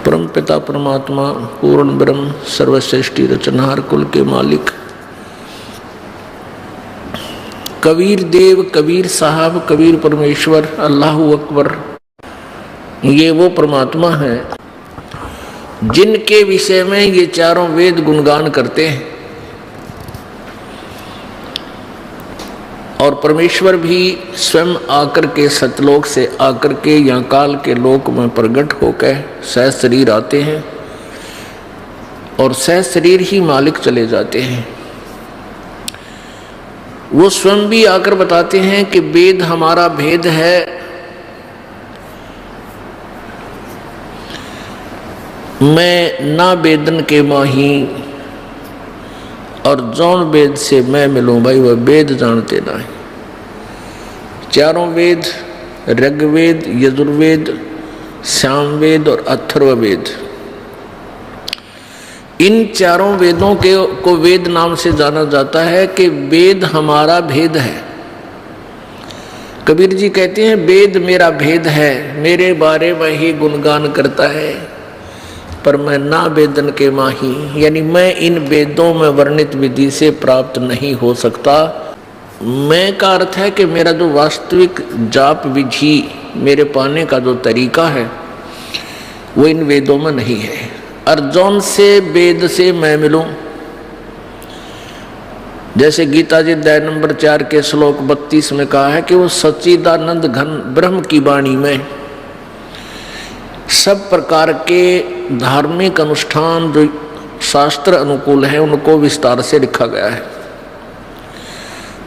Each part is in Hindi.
परम पिता परमात्मा पूर्ण ब्रह्म सर्वश्रेष्ठी रचनहार कुल के मालिक कबीर देव, कबीर साहब, कबीर परमेश्वर, अल्लाह अकबर, ये वो परमात्मा है जिनके विषय में ये चारों वेद गुणगान करते हैं। और परमेश्वर भी स्वयं आकर के सतलोक से आकर के यहाँ काल के लोक में प्रकट होकर सह शरीर आते हैं और सह शरीर ही मालिक चले जाते हैं। वो स्वयं भी आकर बताते हैं कि वेद हमारा भेद है, मैं ना वेदन के माही और जौन वेद से मैं मिलूं भाई वह वेद जानते ना। चारों वेद ऋग्वेद, यजुर्वेद, सामवेद और अथर्ववेद, इन चारों वेदों को वेद नाम से जाना जाता है कि वेद हमारा भेद है। कबीर जी कहते हैं वेद मेरा भेद है, मेरे बारे में ही गुणगान करता है, पर मैं ना वेदन के माही, यानी मैं इन वेदों में वर्णित विधि से प्राप्त नहीं हो सकता। मैं का अर्थ है कि मेरा जो वास्तविक जाप विधि, मेरे पाने का जो तरीका है वो इन वेदों में नहीं है। अर्जुन से वेद से मैं मिलूं, जैसे गीता जी अध्याय नंबर 4 के श्लोक 32 में कहा है कि वो सच्चिदानंद घन ब्रह्म की वाणी में सब प्रकार के धार्मिक अनुष्ठान जो शास्त्र अनुकूल हैं उनको विस्तार से लिखा गया है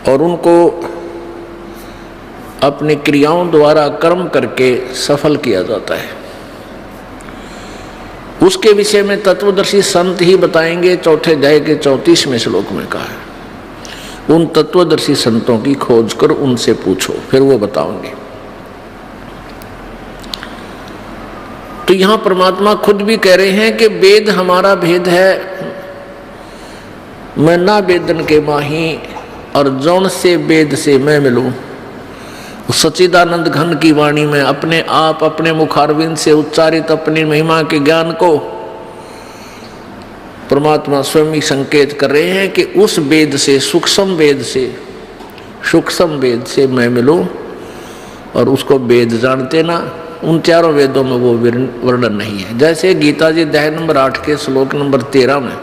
और उनको अपनी क्रियाओं द्वारा कर्म करके सफल किया जाता है। उसके विषय में तत्वदर्शी संत ही बताएंगे। चौथे अध्याय के 34वें श्लोक में कहा है उन तत्वदर्शी संतों की खोज कर उनसे पूछो, फिर वो बताओगे। तो यहां परमात्मा खुद भी कह रहे हैं कि वेद हमारा भेद है, मैं ना वेदन के माही और जौन से वेद से मैं मिलूं। सच्चिदानंद घन की वाणी में अपने आप अपने मुखारविंद से उच्चारित अपनी महिमा के ज्ञान को परमात्मा स्वयं ही संकेत कर रहे हैं कि उस वेद से, सूक्ष्म वेद से मैं मिलूं और उसको वेद जानते ना। उन चारों वेदों में वो वर्णन नहीं है। जैसे गीता जी अध्याय नंबर 8 के श्लोक नंबर 13 में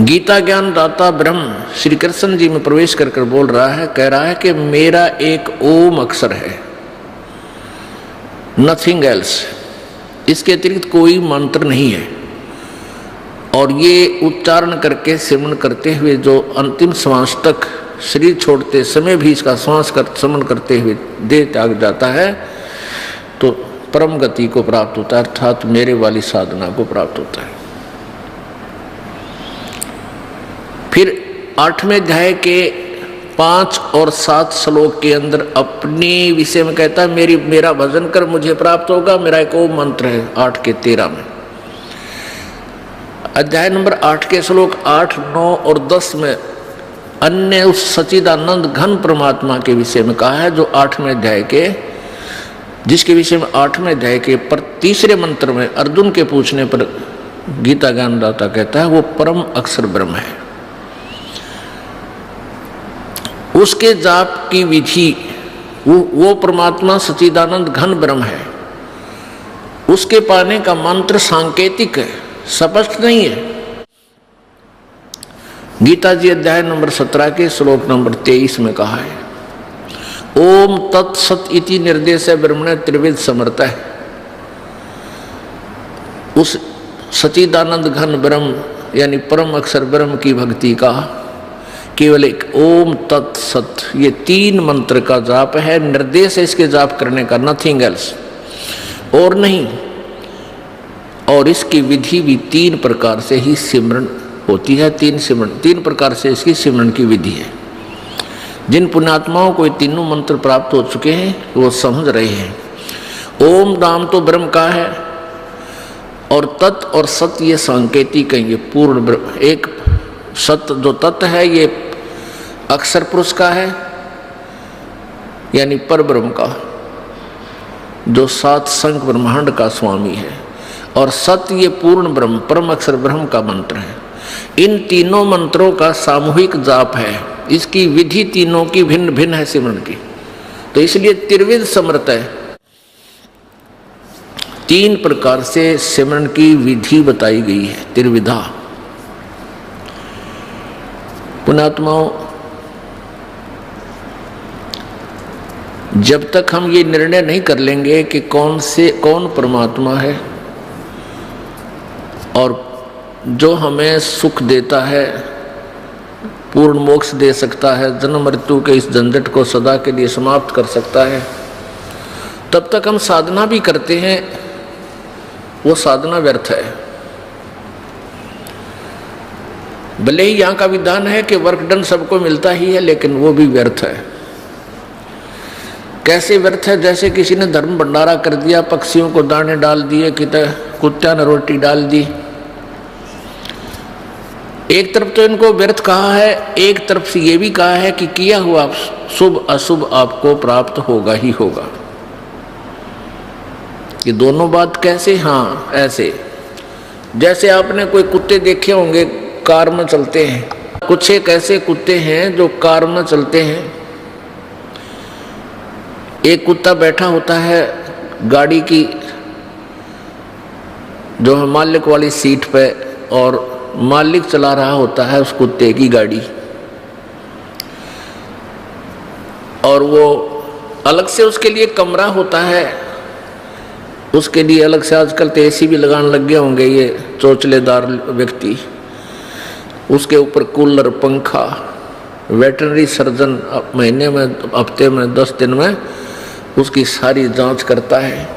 गीता ज्ञान दाता ब्रह्म श्री कृष्ण जी में प्रवेश कर बोल रहा है, कह रहा है कि मेरा एक ओम अक्षर है, नथिंग एल्स, इसके अतिरिक्त कोई मंत्र नहीं है। और ये उच्चारण करके सिमरण करते हुए जो अंतिम श्वास तक शरीर छोड़ते समय भी इसका श्वास समन करते हुए देह त्याग जाता है तो परम गति को प्राप्त होता है, अर्थात मेरे वाली साधना को प्राप्त होता है। फिर 8वें अध्याय के 5 और 7 श्लोक के अंदर अपने विषय में कहता है मेरा भजन कर मुझे प्राप्त होगा। मेरा एक और मंत्र है 8 के 13 में। अध्याय नंबर 8 के श्लोक 8, 9 और 10 में अन्य उस सच्चिदानंद घन परमात्मा के विषय में कहा है जो 8वें अध्याय के, जिसके विषय में 8वें अध्याय के पर 3रे मंत्र में अर्जुन के पूछने पर गीता ज्ञानदाता कहता है वो परम अक्षर ब्रह्म है। उसके जाप की विधि, वो परमात्मा सच्चिदानंद घन ब्रह्म है, उसके पाने का मंत्र सांकेतिक है, स्पष्ट नहीं है। गीता जी अध्याय नंबर 17 के श्लोक नंबर 23 में कहा है ओम तत्सत इति निर्देश ब्रह्मण त्रिविध समर्थ है। उस सच्चिदानंद घन ब्रह्म यानी परम अक्षर ब्रह्म की भक्ति का केवल एक ओम तत्सत, ये 3 मंत्र का जाप है। निर्देश है इसके जाप करने का, नथिंग एल्स, और नहीं। और इसकी विधि भी 3 प्रकार से ही सिमरण होती है। 3 प्रकार से इसकी सिमरण की विधि है। जिन पुण्यात्माओं को ये तीनों मंत्र प्राप्त हो चुके हैं वो समझ रहे हैं। ओम नाम तो ब्रह्म का है और तत् और सत ये सांकेतिक है, ये पूर्ण ब्रह्म। एक सत जो तत्व है ये अक्षर पुरुष का है यानी पर ब्रह्म का, जो सात संग ब्रह्मांड का स्वामी है, और सत ये पूर्ण ब्रह्म परम अक्षर ब्रह्म का मंत्र है। इन तीनों मंत्रों का सामूहिक जाप है। इसकी विधि तीनों की भिन्न भिन्न है सिमरन की, तो इसलिए त्रिविध समर्थ है। 3 प्रकार से सिमरन की विधि बताई गई है, त्रिविधा। पुण्यात्माओं, जब तक हम ये निर्णय नहीं कर लेंगे कि कौन परमात्मा है और जो हमें सुख देता है, पूर्ण मोक्ष दे सकता है, जन्म मृत्यु के इस झंझट को सदा के लिए समाप्त कर सकता है, तब तक हम साधना भी करते हैं, वो साधना व्यर्थ है। भले ही यहाँ का विधान है कि वर्क डन सबको मिलता ही है, लेकिन वो भी व्यर्थ है। कैसे व्यर्थ है? जैसे किसी ने धर्म भंडारा कर दिया, पक्षियों को दाने डाल दिए, कुत्ता ने रोटी डाल दी। एक तरफ तो इनको व्यर्थ कहा है, एक तरफ से ये भी कहा है कि किया हुआ शुभ अशुभ आपको प्राप्त होगा ही होगा। ये दोनों बात कैसे? हाँ, ऐसे जैसे आपने कोई कुत्ते देखे होंगे कार में चलते हैं। कुछ एक ऐसे कुत्ते हैं जो कार में चलते हैं। एक कुत्ता बैठा होता है गाड़ी की जो है मालिक वाली सीट पे, और मालिक चला रहा होता है उस कुत्ते की गाड़ी, और वो अलग से उसके लिए कमरा होता है, उसके लिए अलग से आजकल तो एसी भी लगाने लग गए होंगे ये चोचलेदार व्यक्ति। उसके ऊपर कूलर, पंखा, वेटरनरी सर्जन महीने में, हफ्ते में, 10 दिन में उसकी सारी जांच करता है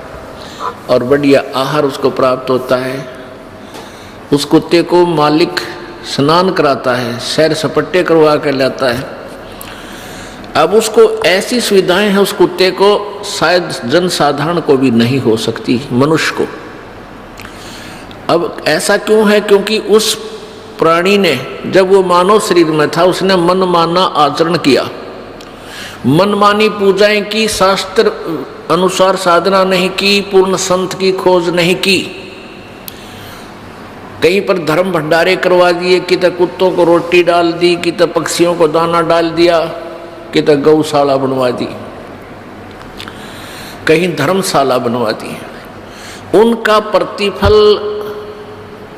और बढ़िया आहार उसको प्राप्त होता है। उस कुत्ते को मालिक स्नान कराता है, सैर सपट्टे करवा कर लाता है। अब उसको ऐसी सुविधाएं हैं उस कुत्ते को, शायद जनसाधारण को भी नहीं हो सकती, मनुष्य को। अब ऐसा क्यों है? क्योंकि उस प्राणी ने जब वो मानव शरीर में था, उसने मनमाना आचरण किया, मनमानी पूजाएं की, शास्त्र अनुसार साधना नहीं की, पूर्ण संत की खोज नहीं की, कहीं पर धर्म भंडारे करवा दिए, कि तो कुत्तों को रोटी डाल दी, कि तो पक्षियों को दाना डाल दिया, कि तो गौशाला बनवा दी, कहीं धर्मशाला बनवा दी। उनका प्रतिफल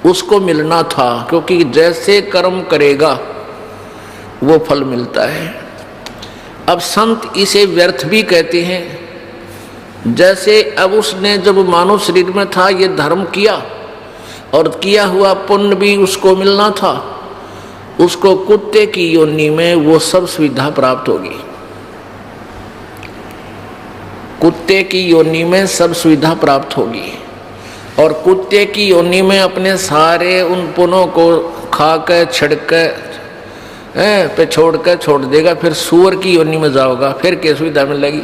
उसको मिलना था, क्योंकि जैसे कर्म करेगा वो फल मिलता है। अब संत इसे व्यर्थ भी कहते हैं। जैसे अब उसने जब मानव शरीर में था ये धर्म किया, और किया हुआ पुण्य भी उसको मिलना था, उसको कुत्ते की योनि में वो सब सुविधा प्राप्त होगी। कुत्ते की योनि में सब सुविधा प्राप्त होगी, और कुत्ते की योनि में अपने सारे उन पुण्यों को खा कर छिड़क पे छोड़ देगा। फिर सूअर की योनि में जाओगा, फिर क्या सुविधा मिलेगी?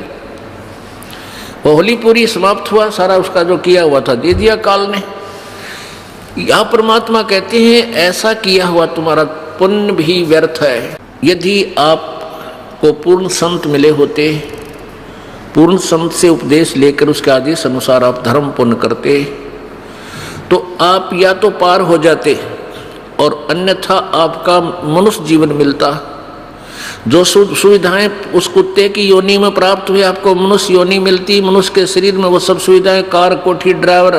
वो होली पूरी समाप्त हुआ, सारा उसका जो किया हुआ था दे दिया काल ने। यह परमात्मा कहते हैं ऐसा किया हुआ तुम्हारा पुण्य भी व्यर्थ है। यदि आपको पूर्ण संत मिले होते, पूर्ण संत से उपदेश लेकर उसके आदेश अनुसार आप धर्म पुण्य करते, तो आप या तो पार हो जाते, और अन्यथा आपका मनुष्य जीवन मिलता। जो सुविधाएं उस कुत्ते की योनि में प्राप्त हुई, आपको मनुष्य योनि मिलती। मनुष्य के शरीर में वो सब सुविधाएं, कार, कोठी, ड्राइवर,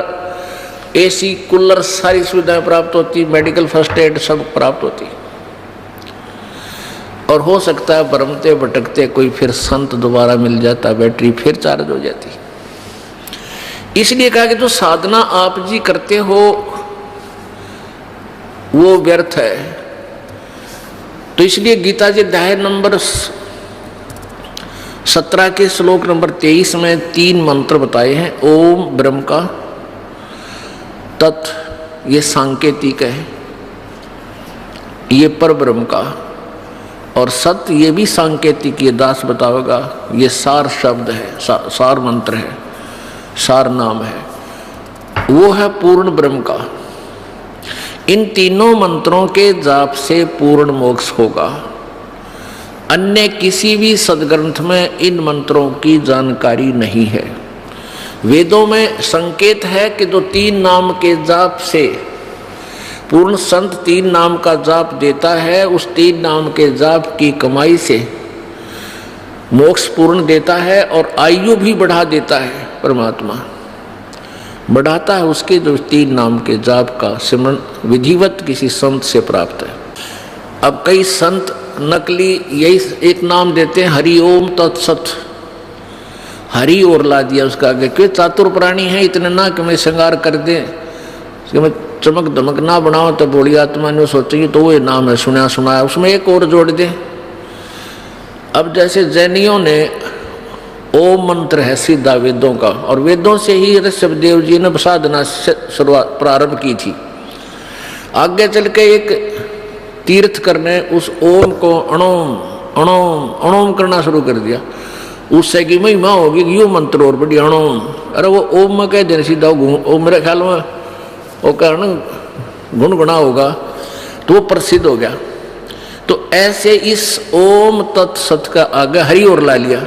एसी, कूलर, सारी सुविधाएं प्राप्त होती, मेडिकल फर्स्ट एड सब प्राप्त होती। और हो सकता है भरमते भटकते कोई फिर संत दोबारा मिल जाता, बैटरी फिर चार्ज हो जाती। इसलिए कहा कि जो साधना आप जी करते हो वो व्यर्थ है। तो इसलिए गीता जी अध्याय नंबर 17 के श्लोक नंबर 23 में 3 मंत्र बताए हैं। ओम ब्रह्म का, तत् ये सांकेतिक है, ये पर ब्रह्म का, और सत्य ये भी सांकेतिक, ये दास बताओगा, ये सार शब्द है, सार मंत्र है, सार नाम है, वो है पूर्ण ब्रह्म का। इन तीनों मंत्रों के जाप से पूर्ण मोक्ष होगा। अन्य किसी भी सदग्रंथ में इन मंत्रों की जानकारी नहीं है। वेदों में संकेत है कि जो 3 नाम के जाप से पूर्ण संत 3 नाम का जाप देता है, उस 3 नाम के जाप की कमाई से मोक्ष पूर्ण देता है और आयु भी बढ़ा देता है। परमात्मा बढ़ाता है उसके जो 3 नाम के जाप का सिमरन विधिवत किसी संत से प्राप्त है। अब कई संत नकली यही एक नाम देते हैं, हरि ओम तत्सत, हरि और ला दिया उसका आगे, क्यों चातुर प्राणी है, इतने ना कि मैं श्रृंगार कर दे, मैं चमक धमक ना बनाओ, तो बोली आत्मा ने सोचेगी तो वो नाम है सुना सुनाया, उसमें एक और जोड़ दे। अब जैसे जैनियों ने ओम मंत्र है सीधा वेदों का, और वेदों से ही ऋषभदेव जी ने साधना शुरुआत प्रारंभ की थी। आगे चल के एक तीर्थ करने उस ओम को अणोम अणोम अणोम करना शुरू कर दिया, उससे की महिमा होगी कि यो मंत्र और बड़ी अणोम, अरे वो ओम में कह देना सीधा वो मेरे ख्याल में वो कारण गुनगुना होगा तो वो प्रसिद्ध हो गया। तो ऐसे इस ओम तत्सत का आगे हरि और ला लिया,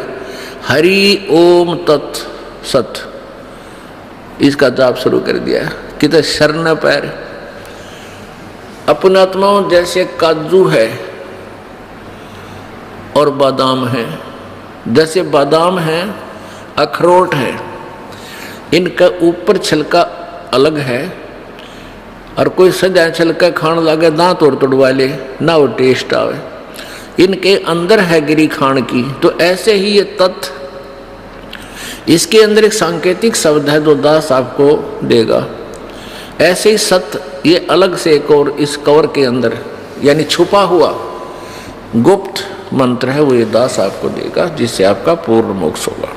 हरि ओम तत्सत, इसका जाप शुरू कर दिया। कितने शरण पैर अपने आत्माओं जैसे काजू है और बादाम है, जैसे बादाम है अखरोट है, इनका ऊपर छिलका अलग है, और कोई सजा छिलका खाने लगे दांत और तोड़वा ले ना वो टेस्ट आवे, इनके अंदर है गिरी खान की। तो ऐसे ही ये तत्व, इसके अंदर एक सांकेतिक शब्द है जो दास आपको देगा। ऐसे ही सत्य ये अलग से एक और इस कवर के अंदर यानी छुपा हुआ गुप्त मंत्र है, वो ये दास आपको देगा, जिससे आपका पूर्ण मोक्ष होगा।